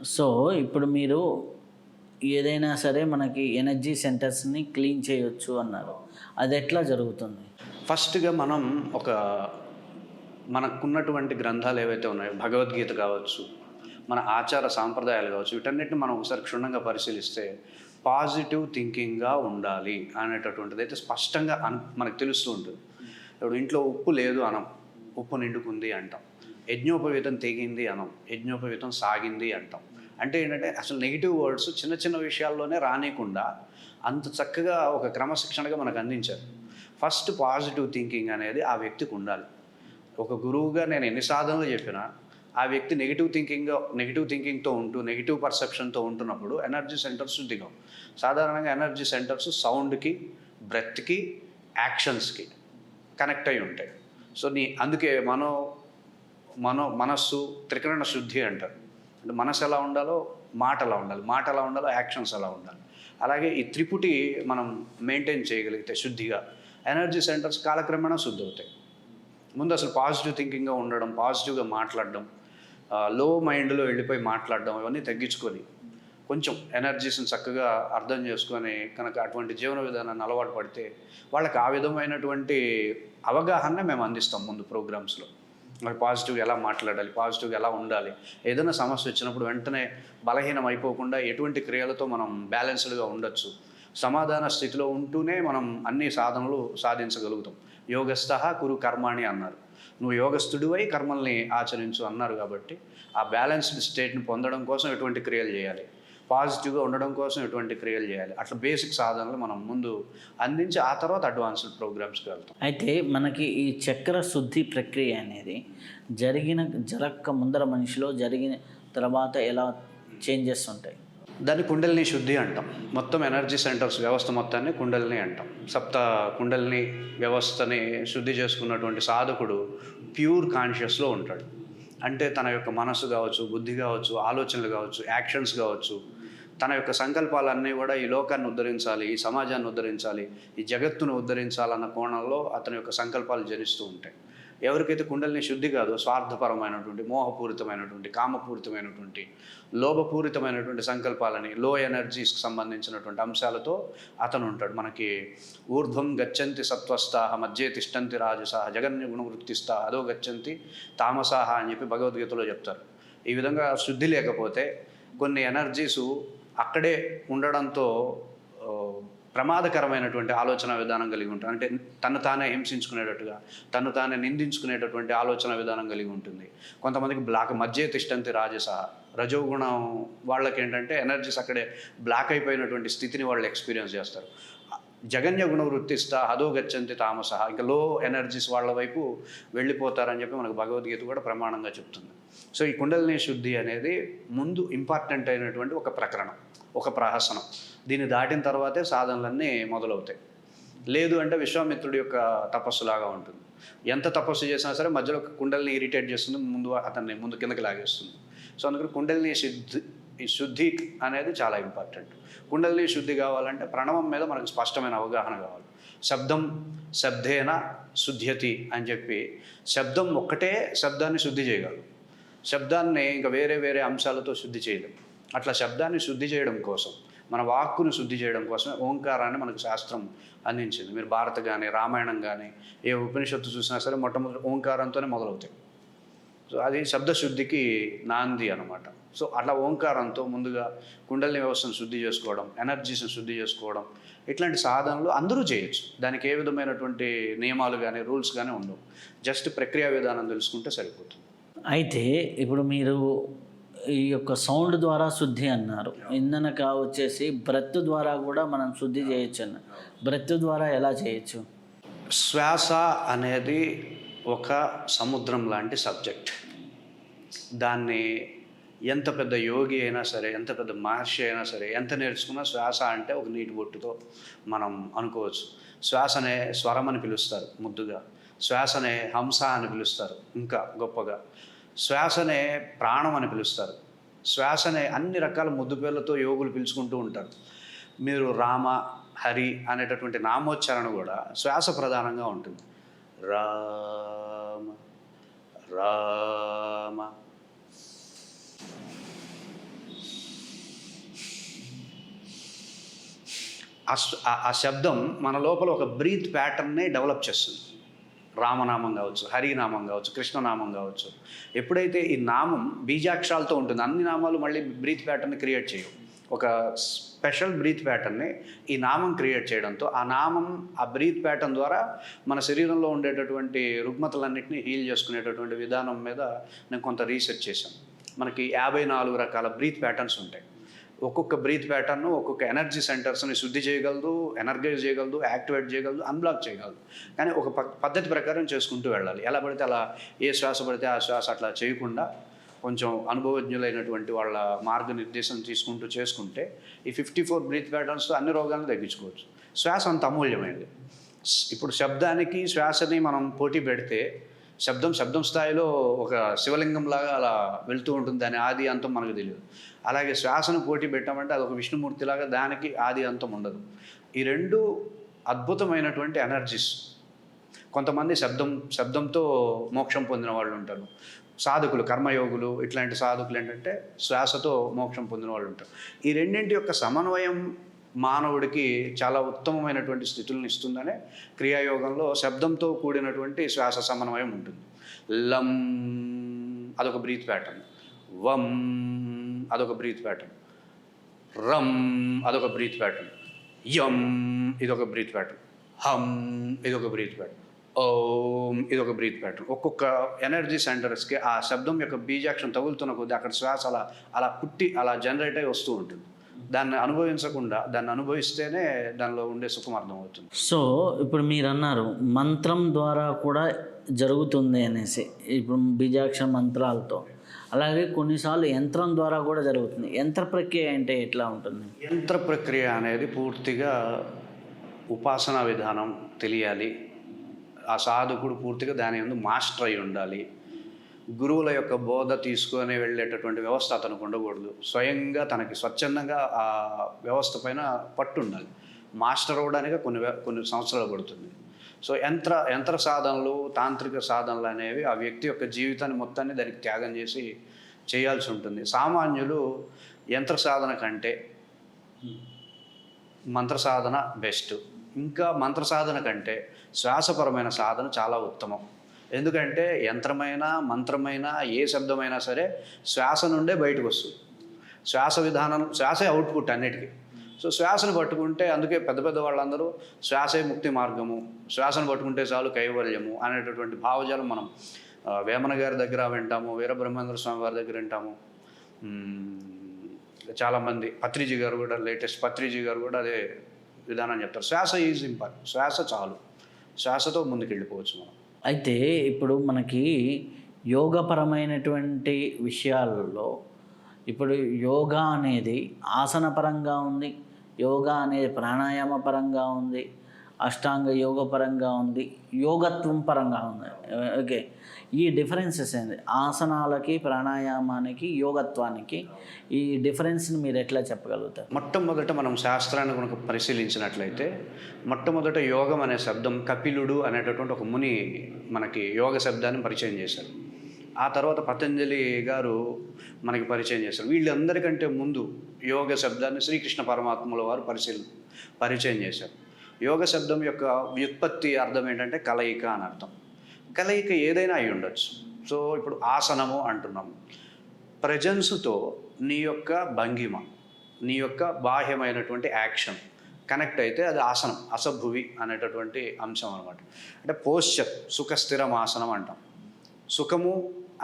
So, ఇప్పుడు మీరు ఏదైనా సరే మనకి ఎనర్జీ సెంటర్స్‌ని క్లీన్ చేయొచ్చు అన్నారు. అదెట్లా జరుగుతుంది? ఫస్ట్‌గా మనం ఒక మనకున్నటువంటి గ్రంథాలు ఏవైతే ఉన్నాయో, భగవద్గీత కావచ్చు, మన ఆచార సాంప్రదాయాలు కావచ్చు, వీటన్నిటిని మనం ఒకసారి క్షుణ్ణంగా పరిశీలిస్తే పాజిటివ్ థింకింగ్‌గా ఉండాలి అనేటటువంటిదైతే స్పష్టంగా మనకు తెలుస్తూ ఉంటుంది. ఇప్పుడు ఇంట్లో ఉప్పు లేదు అనం, ఉప్పు నిండుకుంది అంటాం. యజ్ఞోపవీతం తెగింది అనం, యజ్ఞోపవీతం సాగింది అంటాం. అంటే ఏంటంటే అసలు నెగిటివ్ వర్డ్స్ చిన్న చిన్న విషయాల్లోనే రానీయకుండా అంత చక్కగా ఒక క్రమశిక్షణగా మనకు అందించారు. ఫస్ట్ పాజిటివ్ థింకింగ్ అనేది ఆ వ్యక్తికి ఉండాలి. ఒక గురువుగా నేను ఎన్ని సాధనలు చెప్పినా ఆ వ్యక్తి నెగిటివ్ థింకింగ్తో ఉంటూ నెగిటివ్ పర్సెప్షన్తో ఉంటున్నప్పుడు ఎనర్జీ సెంటర్స్ దిగవు. సాధారణంగా ఎనర్జీ సెంటర్స్ సౌండ్కి, బ్రెత్కి, యాక్షన్స్కి కనెక్ట్ అయి ఉంటాయి. సో అందుకే మనస్సు త్రికరణ శుద్ధి అంటారు. అంటే మనసు ఎలా ఉండాలో మాట ఎలా ఉండాలో యాక్షన్స్ ఎలా ఉండాలి. అలాగే ఈ త్రిపుటి మనం మెయింటైన్ చేయగలిగితే శుద్ధిగా ఎనర్జీ సెంటర్స్ కాలక్రమేణా శుద్ధి అవుతాయి. ముందు అసలు పాజిటివ్ థింకింగ్గా ఉండడం, పాజిటివ్గా మాట్లాడడం, లో మైండ్లో వెళ్ళిపోయి మాట్లాడడం, ఇవన్నీ తగ్గించుకొని కొంచెం ఎనర్జీస్ని చక్కగా అర్థం చేసుకొని కనుక అటువంటి జీవన విధానాన్ని అలవాటు పడితే వాళ్ళకి ఆ విధమైనటువంటి అవగాహన మేము అందిస్తాం ముందు ప్రోగ్రామ్స్లో. మరి పాజిటివ్గా ఎలా మాట్లాడాలి, పాజిటివ్గా ఎలా ఉండాలి, ఏదైనా సమస్య వచ్చినప్పుడు వెంటనే బలహీనం అయిపోకుండా ఎటువంటి క్రియలతో మనం బ్యాలెన్స్డ్గా ఉండొచ్చు, సమాధాన స్థితిలో ఉంటూనే మనం అన్ని సాధనలు సాధించగలుగుతాం. యోగస్థః కురు కర్మాణి అన్నారు. నువ్వు యోగస్థుడివై కర్మల్ని ఆచరించు అన్నారు. కాబట్టి ఆ బ్యాలెన్స్డ్ స్టేట్ని పొందడం కోసం ఎటువంటి క్రియలు చేయాలి, పాజిటివ్గా ఉండడం కోసం ఎటువంటి క్రియలు చేయాలి, అట్లా బేసిక్ సాధనలు మనం ముందు అందించి ఆ తర్వాత అడ్వాన్స్డ్ ప్రోగ్రామ్స్కి వెళ్తాం. అయితే మనకి ఈ చక్ర శుద్ధి ప్రక్రియ అనేది జరక్క ముందర మనిషిలో జరిగిన తర్వాత ఎలా చేంజెస్ ఉంటాయి? దాన్ని కుండలిని శుద్ధి అంటాం. మొత్తం ఎనర్జీ సెంటర్స్ వ్యవస్థ మొత్తాన్ని కుండలిని అంటాం. సప్త కుండలిని వ్యవస్థని శుద్ధి చేసుకున్నటువంటి సాధకుడు ప్యూర్ కాన్షియస్లో ఉంటాడు. అంటే తన యొక్క మనసు కావచ్చు, బుద్ధి కావచ్చు, ఆలోచనలు కావచ్చు, యాక్షన్స్ కావచ్చు, తన యొక్క సంకల్పాలన్నీ కూడా ఈ లోకాన్ని ఉద్ధరించాలి, ఈ సమాజాన్ని ఉద్ధరించాలి, ఈ జగత్తును ఉద్ధరించాలన్న కోణంలో అతని యొక్క సంకల్పాలు జనిస్తూ ఉంటాయి. ఎవరికైతే కుండలిని శుద్ధి కాదో స్వార్థపరమైనటువంటి, మోహపూరితమైనటువంటి, కామపూరితమైనటువంటి, లోభపూరితమైనటువంటి సంకల్పాలని, లో ఎనర్జీస్కి సంబంధించినటువంటి అంశాలతో అతను ఉంటాడు. మనకి ఊర్ధ్వం గచ్చంతి సత్వస్థాహ మధ్యే తిష్టంతి రాజసాహ జగన్య గుణవృత్తిస్థాహ అదో గచ్చంతి తామసాహ అని చెప్పి భగవద్గీతలో చెప్తారు. ఈ విధంగా శుద్ధి లేకపోతే కొన్ని ఎనర్జీసు అక్కడే ఉండడంతో ప్రమాదకరమైనటువంటి ఆలోచన విధానం కలిగి ఉంటుంది. అంటే తను తానే హింసించుకునేటట్టుగా, తను తానే నిందించుకునేటటువంటి ఆలోచన విధానం కలిగి ఉంటుంది. కొంతమందికి మధ్య తిష్టంతి రాజసహ రజోగుణం వాళ్ళకి ఏంటంటే ఎనర్జీస్ అక్కడే బ్లాక్ అయిపోయినటువంటి స్థితిని వాళ్ళు ఎక్స్పీరియన్స్ చేస్తారు. జగన్య గుణ వృత్తిస్థ అదో గచ్చంతి తామసహ ఇంకా లో ఎనర్జీస్ వాళ్ళ వైపు వెళ్ళిపోతారని చెప్పి మనకు భగవద్గీత కూడా ప్రమాణంగా చెప్తుంది. సో ఈ కుండలిని శుద్ధి అనేది ముందు ఇంపార్టెంట్ అయినటువంటి ఒక ప్రకరణం, ఒక ప్రహసనం. దీన్ని దాటిన తర్వాతే సాధనలన్నీ మొదలవుతాయి. లేదు అంటే విశ్వామిత్రుడి యొక్క తపస్సులాగా ఉంటుంది. ఎంత తపస్సు చేసినా సరే మధ్యలో కుండలిని ఇరిటేట్ చేస్తుంది, అతన్ని ముందు కిందకి లాగేస్తుంది. సో అందుకని కుండలిని శుద్ధి అనేది చాలా ఇంపార్టెంట్. కుండలిని శుద్ధి కావాలంటే ప్రణవం మీద మనకు స్పష్టమైన అవగాహన కావాలి. శబ్దేన శుద్ధ్యతి అని చెప్పి శబ్దం ఒక్కటే శబ్దాన్ని శుద్ధి చేయగలదు. శబ్దాన్ని ఇంకా వేరే వేరే అంశాలతో శుద్ధి చేయలేం. అట్లా శబ్దాన్ని శుద్ధి చేయడం కోసం, మన వాక్కును శుద్ధి చేయడం కోసమే ఓంకారాన్ని మనకు శాస్త్రం అందించింది. మీరు భారత కానీ రామాయణం కానీ ఏ ఉపనిషత్తు చూసినా సరే మొట్టమొదటి ఓంకారంతోనే మొదలవుతాయి. సో అది శబ్దశుద్ధికి నాంది అనమాట. సో అట్లా ఓంకారంతో ముందుగా కుండలిని వ్యవస్థను శుద్ధి చేసుకోవడం, ఎనర్జీస్ని శుద్ధి చేసుకోవడం, ఇట్లాంటి సాధనలు అందరూ చేయొచ్చు. దానికి ఏ విధమైనటువంటి నియమాలు కానీ రూల్స్ కానీ ఉండవు. జస్ట్ ప్రక్రియా విధానం తెలుసుకుంటే సరిపోతుంది. అయితే ఇప్పుడు మీరు ఈ యొక్క సౌండ్ ద్వారా శుద్ధి అన్నారు. ఇందనక వచ్చేసి బ్రెత్ ద్వారా కూడా మనం శుద్ధి చేయొచ్చు అన్న. బ్రెత్ ద్వారా ఎలా చేయొచ్చు? శ్వాస అనేది ఒక సముద్రం లాంటి సబ్జెక్ట్. దాన్ని ఎంత పెద్ద యోగి అయినా సరే, ఎంత పెద్ద మహర్షి అయినా సరే, ఎంత నేర్చుకున్నా శ్వాస అంటే ఒక నీటి బొట్టుతో మనం అనుకోవచ్చు. శ్వాసనే స్వరం అని పిలుస్తారు ముద్దుగా, శ్వాసనే హంస అని పిలుస్తారు ఇంకా గొప్పగా, శ్వాసనే ప్రాణం అని పిలుస్తారు, శ్వాసనే అన్ని రకాల ముద్దు పేర్లతో యోగులు పిలుచుకుంటూ ఉంటారు. మీరు రామ, హరి అనేటటువంటి నామోచ్చారణ కూడా శ్వాస ప్రధానంగా ఉంటుంది. రామ రామ ఆ శబ్దం మన లోపల ఒక బ్రీత్ ప్యాటర్న్నే డెవలప్ చేస్తుంది. రామనామం కావచ్చు, హరినామం కావచ్చు, కృష్ణనామం కావచ్చు. ఎప్పుడైతే ఈ నామం బీజాక్షరాలతో ఉంటుంది, అన్ని నామాలు మళ్ళీ బ్రీత్ ప్యాటర్న్ని క్రియేట్ చేయవు. ఒక స్పెషల్ బ్రీత్ ప్యాటర్న్ని ఈ నామం క్రియేట్ చేయడంతో ఆ నామం, ఆ బ్రీత్ ప్యాటర్న్ ద్వారా మన శరీరంలో ఉండేటటువంటి రుగ్మతలన్నింటినీ హీల్ చేసుకునేటటువంటి విధానం మీద నేను కొంత రీసెర్చ్ చేశాను. మనకి 54 రకాల బ్రీత్ ప్యాటర్న్స్ ఉంటాయి. ఒక్కొక్క బ్రీత్ ప్యాటర్న్ ఒక్కొక్క ఎనర్జీ సెంటర్స్ని శుద్ధి చేయగలదు, ఎనర్గైజ్ చేయగలదు, యాక్టివేట్ చేయగలదు, అన్బ్లాక్ చేయగలదు. కానీ ఒక పద్ధతి ప్రకారం చేసుకుంటూ వెళ్ళాలి. ఎలా పడితే అలా, ఏ శ్వాస పడితే ఆ శ్వాస అట్లా చేయకుండా కొంచెం అనుభవజ్ఞులైనటువంటి వాళ్ళ మార్గనిర్దేశం తీసుకుంటూ చేసుకుంటే ఈ 54 బ్రీత్ ప్యాటర్న్స్తో అన్ని రోగాలను తగ్గించుకోవచ్చు. శ్వాస అంత అమూల్యమైనది. ఇప్పుడు శబ్దానికి శ్వాసని మనం పోటీ పెడితే శబ్దం స్థాయిలో ఒక శివలింగంలాగా అలా వెళ్తూ ఉంటుంది, దాని ఆది అంతం మనకు తెలియదు. అలాగే శ్వాసను పోటీ పెట్టామంటే అది ఒక విష్ణుమూర్తిలాగా, దానికి ఆది అంతం ఉండదు. ఈ రెండు అద్భుతమైనటువంటి ఎనర్జీస్. కొంతమంది శబ్దంతో మోక్షం పొందిన వాళ్ళు ఉంటారు. సాధకులు, కర్మయోగులు, ఇట్లాంటి సాధకులు ఏంటంటే శ్వాసతో మోక్షం పొందిన వాళ్ళు ఉంటారు. ఈ రెండింటి యొక్క సమన్వయం మానవుడికి చాలా ఉత్తమమైనటువంటి స్థితులను ఇస్తుందనే క్రియాయోగంలో శబ్దంతో కూడినటువంటి శ్వాస సమన్వయం ఉంటుంది. లం అదొక బ్రీత్ ప్యాటర్న్, వం అదొక బ్రీత్ ప్యాటర్న్, రం అదొక బ్రీత్ ప్యాటర్న్, యం ఇదొక బ్రీత్ ప్యాటర్న్, హం ఇదొక బ్రీత్ ప్యాటర్న్, ఓం ఇదొక బ్రీత్ ప్యాటర్న్. ఒక్కొక్క ఎనర్జీ సెంటర్స్కి ఆ శబ్దం యొక్క బీజాక్షరం తగులుతున్న కొద్దీ అక్కడ శ్వాస అలా పుట్టి అలా జనరేట్ అయి వస్తూ ఉంటుంది. దాన్ని అనుభవించకుండా, దాన్ని అనుభవిస్తేనే దానిలో ఉండే సుఖం అర్థమవుతుంది. సో ఇప్పుడు మీరు అన్నారు మంత్రం ద్వారా కూడా జరుగుతుంది అనేసి, ఇప్పుడు బీజాక్షర మంత్రాలతో. అలాగే కొన్నిసార్లు యంత్రం ద్వారా కూడా జరుగుతుంది. యంత్ర ప్రక్రియ అంటే ఎట్లా ఉంటుంది? యంత్ర ప్రక్రియ అనేది పూర్తిగా ఉపాసనా విధానం తెలియాలి. ఆ సాధకుడు పూర్తిగా దాని యందు మాస్టర్ అయి ఉండాలి. గురువుల యొక్క బోధ తీసుకొని వెళ్ళేటటువంటి వ్యవస్థ అతనికి ఉండకూడదు. స్వయంగా తనకి స్వచ్ఛందంగా ఆ వ్యవస్థ పైన పట్టు ఉండాలి. మాస్టర్ అవ్వడానికి కొన్ని సంవత్సరాలు పడుతుంది. సో యంత్ర సాధనలు, తాంత్రిక సాధనలు అనేవి ఆ వ్యక్తి యొక్క జీవితాన్ని మొత్తాన్ని దానికి త్యాగం చేసి చేయాల్సి ఉంటుంది. సామాన్యులు యంత్ర సాధన కంటే మంత్ర సాధన బెస్ట్. ఇంకా మంత్ర సాధన కంటే శ్వాసపరమైన సాధన చాలా ఉత్తమం. ఎందుకంటే యంత్రమైనా, మంత్రమైనా, ఏ శబ్దమైనా సరే శ్వాస నుండే బయటకు వస్తుంది. శ్వాస విధానం, శ్వాసే అవుట్పుట్ అన్నిటికీ. సో శ్వాసను పట్టుకుంటే, అందుకే పెద్ద వాళ్ళందరూ శ్వాసే ముక్తి మార్గము, శ్వాసను పట్టుకుంటే చాలు కైవల్యము అనేటటువంటి భావజాలం మనం వేమన గారి దగ్గర వింటాము, వీరబ్రహ్మేంద్ర స్వామి వారి దగ్గర వింటాము. చాలామంది పత్రిజీ గారు కూడా, లేటెస్ట్ పత్రిజీ గారు కూడా అదే విధానం చెప్తారు. శ్వాస ఈజ్ ఇంపార్టెంట్. శ్వాస చాలు, శ్వాసతో ముందుకెళ్ళిపోవచ్చు మనం. అయితే ఇప్పుడు మనకి యోగపరమైనటువంటి విషయాలలో ఇప్పుడు యోగా అనేది ఆసనపరంగా ఉంది, యోగా అనేది ప్రాణాయామ పరంగా ఉంది, అష్టాంగ యోగ పరంగా ఉంది, యోగత్వం పరంగా ఉంది. ఓకే, ఈ డిఫరెన్సెస్ ఏంది? ఆసనాలకి, ప్రాణాయామానికి, యోగత్వానికి ఈ డిఫరెన్స్ని మీరు ఎట్లా చెప్పగలుగుతారు? మొట్టమొదట మనం శాస్త్రాన్ని కనుక పరిశీలించినట్లయితే, మొట్టమొదట యోగం అనే శబ్దం కపిలుడు అనేటటువంటి ఒక ముని మనకి యోగ శబ్దాన్ని పరిచయం చేశారు. ఆ తర్వాత పతంజలి గారు మనకి పరిచయం చేశారు. వీళ్ళందరికంటే ముందు యోగ శబ్దాన్ని శ్రీకృష్ణ పరమాత్మల వారు పరిచయం చేశారు. యోగ శబ్దం యొక్క వ్యుత్పత్తి అర్థం ఏంటంటే కలయిక అని అర్థం. కలయిక ఏదైనా అయి ఉండొచ్చు. సో ఇప్పుడు ఆసనము అంటున్నాము. ప్రజెన్స్తో నీ యొక్క భంగిమ, నీ యొక్క బాహ్యమైనటువంటి యాక్షన్ కనెక్ట్ అయితే అది ఆసనం, అసభువి అనేటటువంటి అంశం అనమాట. అంటే పోశ్చర్, సుఖస్థిరం ఆసనం అంటాం. సుఖము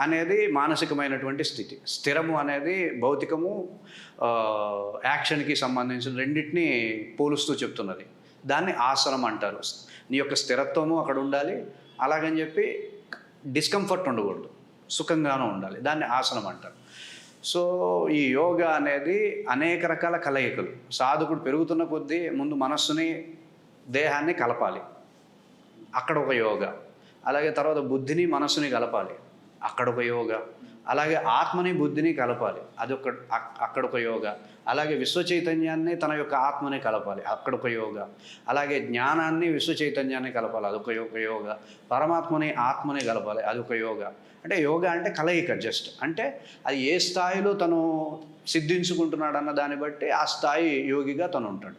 అనేది మానసికమైనటువంటి స్థితి, స్థిరము అనేది భౌతికము, యాక్షన్కి సంబంధించిన రెండింటినీ పోలుస్తూ చెప్తున్నది. దాన్ని ఆసనం అంటారు. నీ యొక్క స్థిరత్వము అక్కడ ఉండాలి, అలాగని చెప్పి డిస్కంఫర్ట్ ఉండకూడదు, సుఖంగానూ ఉండాలి. దాన్ని ఆసనం అంటారు. సో ఈ యోగా అనేది అనేక రకాల కలయికలు. సాధకుడు పెరుగుతున్న కొద్దీ ముందు మనస్సుని, దేహాన్ని కలపాలి, అక్కడ ఒక యోగా. అలాగే తర్వాత బుద్ధిని, మనస్సుని కలపాలి, అక్కడ ఒక యోగా. అలాగే ఆత్మని, బుద్ధిని కలపాలి, అక్కడొక యోగా. అలాగే విశ్వ చైతన్యాన్ని, తన యొక్క ఆత్మని కలపాలి, అక్కడొక యోగా. అలాగే జ్ఞానాన్ని, విశ్వ చైతన్యాన్ని కలపాలి, అదొక యోగా. పరమాత్మని, ఆత్మని కలపాలి, అదొక యోగా. అంటే యోగా అంటే కలయిక. జస్ట్ అంటే అది ఏ స్థాయిలో తను సిద్ధించుకుంటున్నాడు అన్న దాన్ని బట్టి ఆ స్థాయి యోగిగా తను ఉంటాడు.